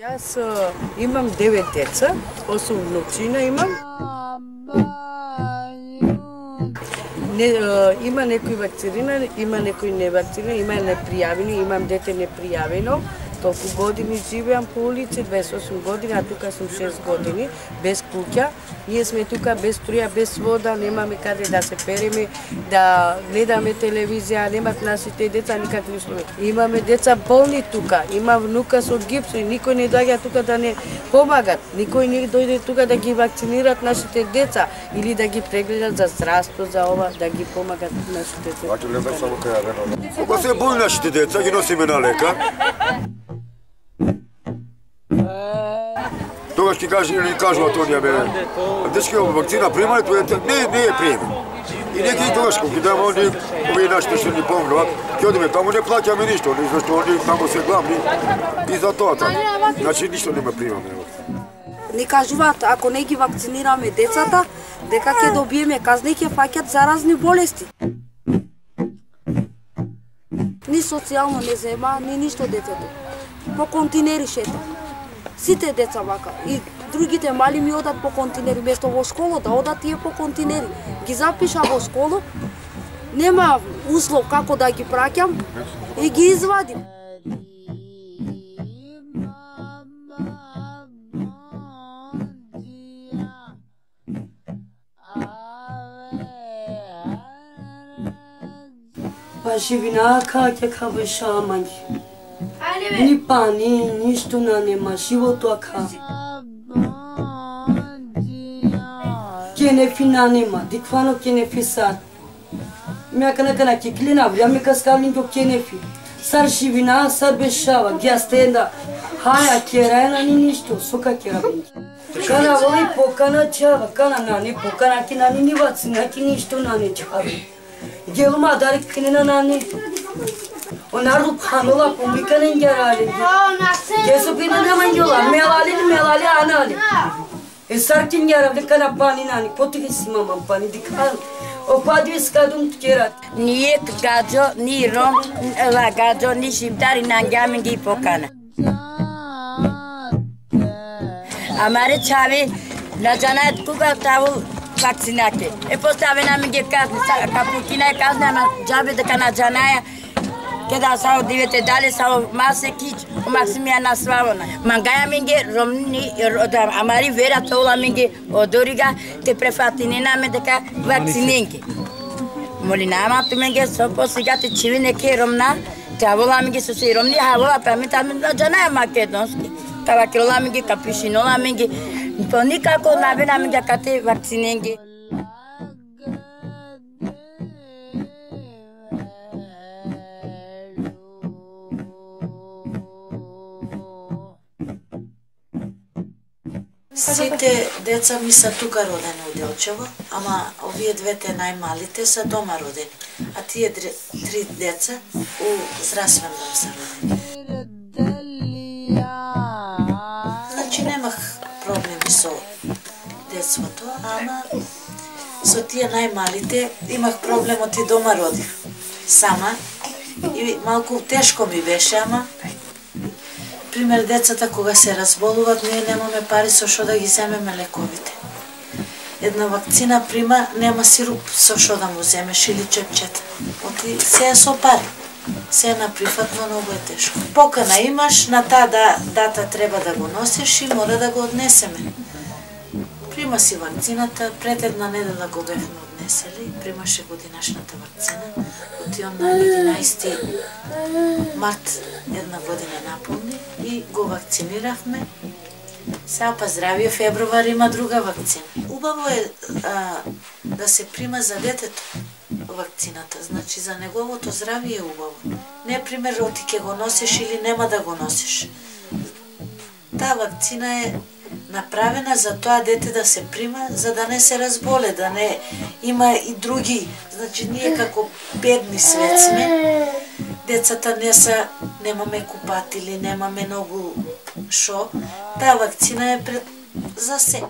Јас имам 9 деца, 8 внучина имам. Има некои вакцинирани, има некои невакцинирани, има непријавени, имам дете непријавено. Толку години живеам по улици, 28 години, а тука сум 6 години, без куќа. Ние сме тука без струја, без вода, немаме каде да се переме, да гледаме телевизија, немат нашите деца никакви услови. Имаме деца болни тука, има внука со гипс и никој не доаѓа тука да не помагат. Никој не дојде тука да ги вакцинират нашите деца или да ги прегледат за здравство, за ова, да ги помагат нашите деца. Кога се болни нашите деца, ги носиме на лекар. Тогаш ти кажуваат оние бе, дечки вакцина примали, не е приеме. И неки и тогаш, кога дадемо овие нашите што ни помогнат, ќе одиме таму, не плаќаме ништо, зашто они таму се главни и за тоа така. Значи ништо не ме примаме. Ни кажуваат, ако не ги вакцинираме децата, дека ќе добиеме казна и ќе фаќат заразни болести. Ни социјално не зема, ни ништо детето. По континери шета. Сите деца вака. И другите мали ми одат по континери, место во школа да одат тие по континери. Ги запиша во школа, нема услов како да ги праќам и ги извадим. Па живина каќе кабе шамањи. Ни пани, ништо нема, живото ака. Кенефи нема, диквано кенефи сад. Мјака на ки клина, вряме каскалин до кенефи. Сар живина, сар бешава, гјастенда. Хаја керајна ни ништо, сока керабин. Кана воли покана чава, кана нани покана ки нани ни вацина ки ништо нани чава. Гелума дарик кинена нани. Onardu panola publikanın yararı. Kesupina ne manjola, melali anali. Sarkin yararı kana pani nani, potikisi mamam pani dikhan. O padi skadum tkerat. Niye gajo, ni rom, la gajo, ni shimtari nangamin gi pokana. Amare çavi, la janat kuga tavul vaksinate. E postave namin ge kapukina kazna na jabe de kana janaya. Kada sao divete dale sao mase kiç Maximia Naslavona. Mangaia minge romni amari vera tola minge odoriga te prefatinina me deka vaccininge. Molinama tu minge sopo sigate chivine ke romna tavola minge susi romni havola pamita minga jana makedonski. Kavakirola minge capuchinola minge tonika ko navena minge kate vaccininge. Сите деца ми са тука родени у Делчево, ама овие двете најмалите са дома родени, а тие три деца у здравствен дом са родени. Значи немах проблеми со детството, ама со тие најмалите имах проблемот и дома родив. Сама и малку тешко ми беше, ама пример, децата кога се разболуват, ние немаме пари со што да ги земеме лековите. Една вакцина прима, нема сируп со што да му земеш или чепчета. Оти се е со пари. Се е на прифатно, многу е тешко. Покана имаш, на таа дата треба да го носиш и мора да го однесеме. Прима си вакцината, пред една недела го бевме однесели, примаше годинашната вакцина. Отиом на 11 март една година наполни и го вакциниравме. Сега па здравие, февруар има друга вакцина. Убаво е да се прима за детето вакцината, значи за неговото здравие е убаво. Не пример, оти ќе го носиш или нема да го носиш. Таа вакцина е направена за тоа дете да се прима, за да не се разболе, да не има и други. Значи ние како бедни свет сме, децата немаме купатили, немаме многу шо, таа вакцина е за се.